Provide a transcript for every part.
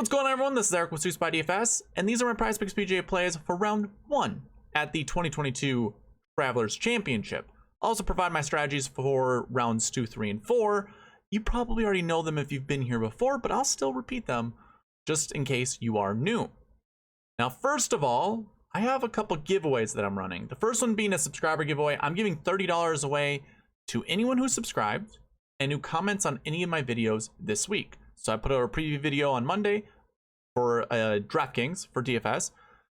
What's going on, everyone? This is Eric with SweetSpotDFS, and these are my PrizePicks PGA plays for round 1 at the 2022 Travelers Championship. I'll also provide my strategies for rounds 2, 3, and 4. You probably already know them if you've been here before, but I'll still repeat them just in case you are new. Now, first of all, I have a couple giveaways that I'm running. The first one being a subscriber giveaway. I'm giving $30 away to anyone who subscribed and who comments on any of my videos this week. So I put out a preview video on Monday for DraftKings for DFS,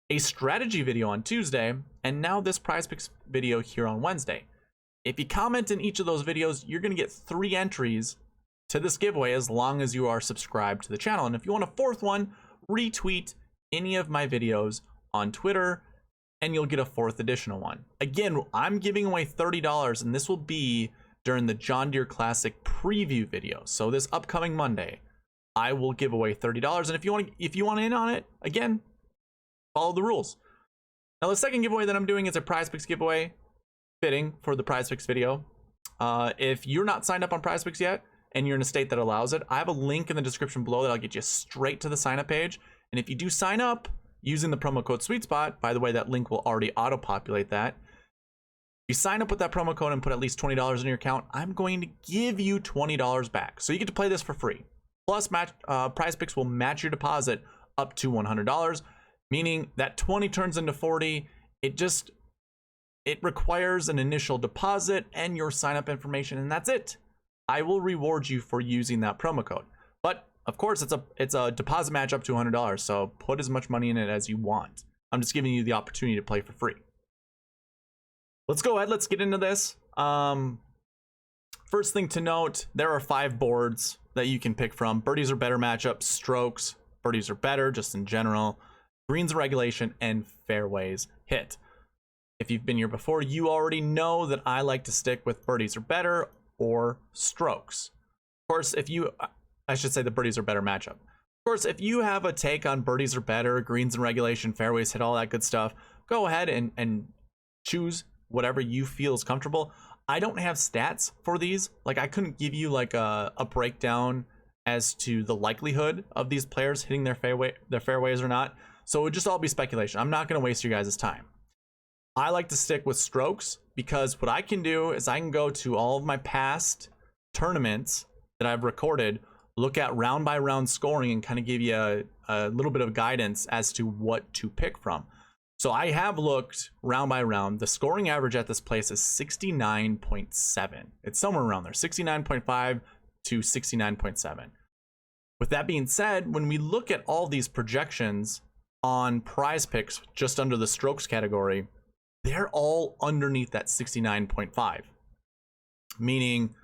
a strategy video on Tuesday, and now this PrizePicks video here on Wednesday. If you comment in each of those videos, you're going to get 3 entries to this giveaway as long as you are subscribed to the channel. And if you want a 4th one, retweet any of my videos on Twitter and you'll get a 4th additional one. Again, I'm giving away $30 and this will be during the John Deere Classic preview video. So this upcoming Monday, I will give away $30, and if you want in on it, again, follow the rules. Now, the second giveaway that I'm doing is a PrizePicks giveaway, fitting for the PrizePicks video. If you're not signed up on PrizePicks yet, and you're in a state that allows it, I have a link in the description below that'll get you straight to the sign up page. And if you do sign up using the promo code SweetSpot, by the way, that link will already auto-populate that. If you sign up with that promo code and put at least $20 in your account, I'm going to give you $20 back. So you get to play this for free. Plus, PrizePicks will match your deposit up to $100, meaning that 20 turns into 40. It requires an initial deposit and your sign up information, and that's it. I will reward you for using that promo code. But of course, it's a deposit match up to $100, so put as much money in it as you want. I'm just giving you the opportunity to play for free. Let's go ahead. Let's get into this. First thing to note, there are 5 boards that you can pick from. Birdies are better matchups, strokes, birdies are better just in general, greens regulation, and fairways hit. If you've been here before, you already know that I like to stick with birdies are better or strokes. Of course, I should say the birdies are better matchup. Of course, if you have a take on birdies are better, greens and regulation, fairways hit, all that good stuff, go ahead and choose whatever you feel is comfortable. I don't have stats for these. Like, I couldn't give you like a breakdown as to the likelihood of these players hitting their fairways or not. So it would just all be speculation. I'm not going to waste your guys' time. I like to stick with strokes because what I can do is I can go to all of my past tournaments that I've recorded, look at round by round scoring, and kind of give you a little bit of guidance as to what to pick from. So I have looked round by round. The scoring average at this place is 69.7. It's somewhere around there, 69.5 to 69.7. With that being said, when we look at all these projections on PrizePicks just under the strokes category, they're all underneath that 69.5. Meaning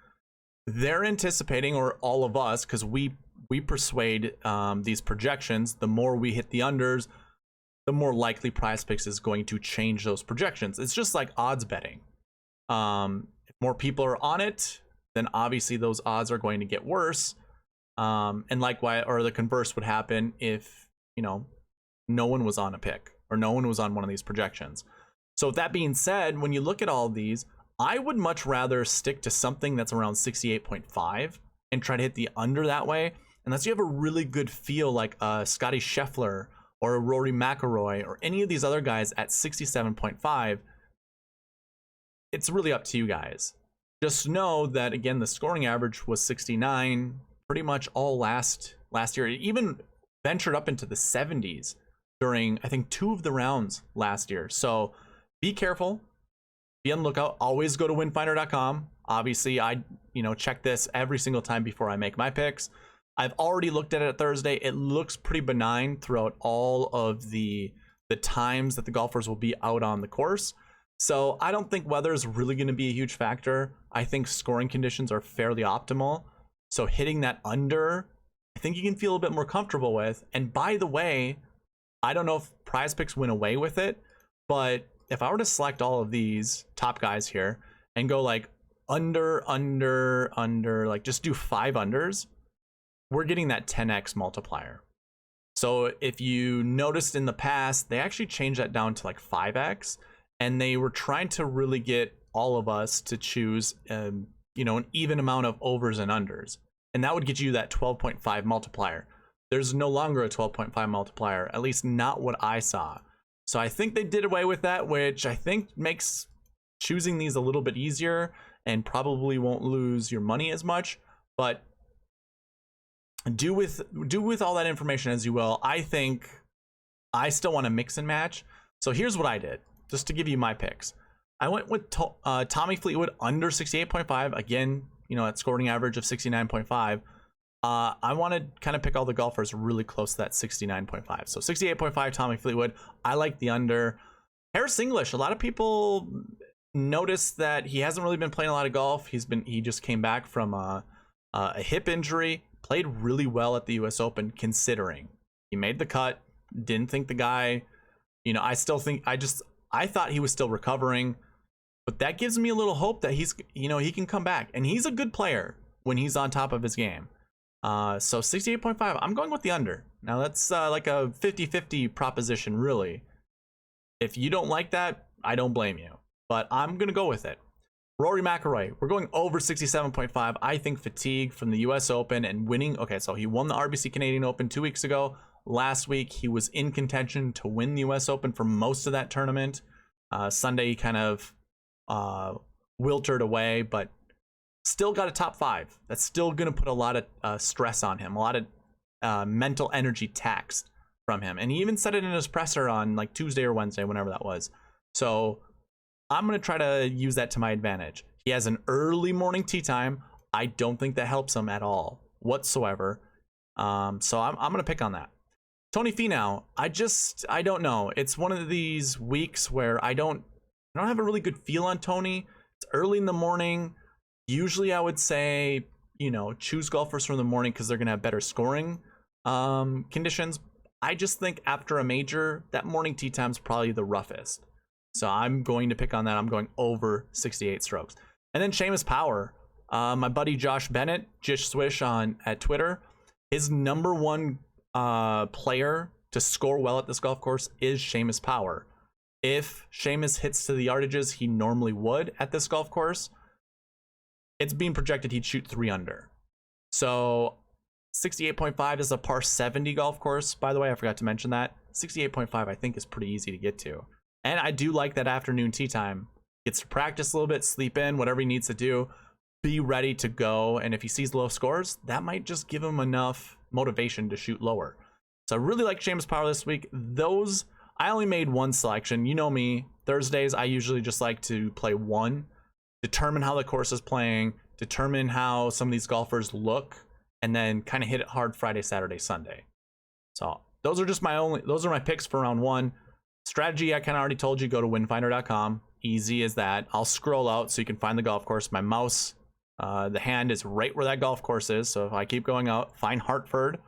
they're anticipating, or all of us, because we persuade these projections, the more we hit the unders, the more likely PrizePicks is going to change those projections. It's just like odds betting. If more people are on it, then obviously those odds are going to get worse. And likewise, or the converse would happen if, no one was on a pick or no one was on one of these projections. So with that being said, when you look at all of these, I would much rather stick to something that's around 68.5 and try to hit the under that way. Unless you have a really good feel like Scotty Scheffler or a Rory McIlroy or any of these other guys at 67.5, it's really up to you guys. Just know that, again, the scoring average was 69 pretty much all last year. It even ventured up into the 70s during, I think, 2 of the rounds last year. So be careful, be on the lookout. Always go to winfinder.com. Obviously, I check this every single time before I make my picks. I've already looked at it Thursday. It looks pretty benign throughout all of the times that the golfers will be out on the course. So I don't think weather is really going to be a huge factor. I think scoring conditions are fairly optimal. So hitting that under, I think you can feel a bit more comfortable with. And by the way, I don't know if PrizePicks went away with it, but if I were to select all of these top guys here and go like under, like just do 5 unders, we're getting that 10x multiplier. So if you noticed in the past, they actually changed that down to like 5x, and they were trying to really get all of us to choose an even amount of overs and unders, and that would get you that 12.5 multiplier. there's no longer a 12.5 multiplier, at least not what I saw. So I think they did away with that, which I think makes choosing these a little bit easier and probably won't lose your money as much. But do with all that information as you will. I think I still want to mix and match. So here's what I did, just to give you my picks. I went with Tommy Fleetwood under 68.5. Again, you know, at scoring average of 69.5. I want to kind of pick all the golfers really close to that 69.5. So 68.5 Tommy Fleetwood. I like the under. Harris English. A lot of people noticed that he hasn't really been playing a lot of golf. He just came back from a hip injury. Played really well at the U.S. Open, considering he made the cut. Didn't think the guy, you know, I thought he was still recovering, but that gives me a little hope that he's, you know, he can come back, and he's a good player when he's on top of his game. So 68.5, I'm going with the under. Now that's like a 50-50 proposition, really. If you don't like that, I don't blame you, but I'm gonna go with it. Rory McIlroy, we're going over 67.5. I think fatigue from the US Open and winning. Okay, so he won the RBC Canadian Open 2 weeks ago. Last week, he was in contention to win the US Open for most of that tournament. Sunday, he kind of wilted away, but still got a top 5. That's still going to put a lot of stress on him, a lot of mental energy taxed from him. And he even said it in his presser on like Tuesday or Wednesday, whenever that was. So I'm going to try to use that to my advantage. He has an early morning tee time. I don't think that helps him at all whatsoever. So I'm going to pick on that. Tony Finau, I don't know. It's one of these weeks where I don't have a really good feel on Tony. It's early in the morning. Usually I would say, you know, choose golfers from the morning because they're going to have better scoring conditions. I just think after a major, that morning tee time is probably the roughest. So I'm going to pick on that. I'm going over 68 strokes. And then Seamus Power, my buddy Josh Bennett, Jish Swish at Twitter, his number one player to score well at this golf course is Seamus Power. If Seamus hits to the yardages he normally would at this golf course, it's being projected he'd shoot 3 under. So 68.5 is a par 70 golf course. By the way, I forgot to mention that. 68.5 I think is pretty easy to get to. And I do like that afternoon tee time. Gets to practice a little bit, sleep in, whatever he needs to do, be ready to go. And if he sees low scores, that might just give him enough motivation to shoot lower. So I really like Seamus Power this week. I only made one selection. You know me, Thursdays I usually just like to play one, determine how the course is playing, determine how some of these golfers look, and then kind of hit it hard Friday, Saturday, Sunday. So those are my picks for round 1. Strategy, I kind of already told you, go to winfinder.com. Easy as that. I'll scroll out so you can find the golf course. My mouse, the hand is right where that golf course is. So if I keep going out, find Hartford,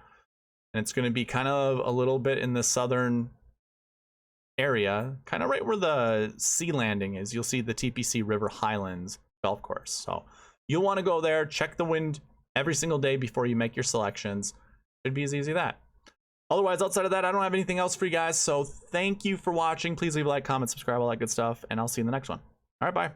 and it's going to be kind of a little bit in the southern area, kind of right where the sea landing is. You'll see the TPC River Highlands golf course. So you'll want to go there, check the wind every single day before you make your selections. It'd be as easy as that. Otherwise, outside of that, I don't have anything else for you guys. So thank you for watching. Please leave a like, comment, subscribe, all that good stuff. And I'll see you in the next one. All right, bye.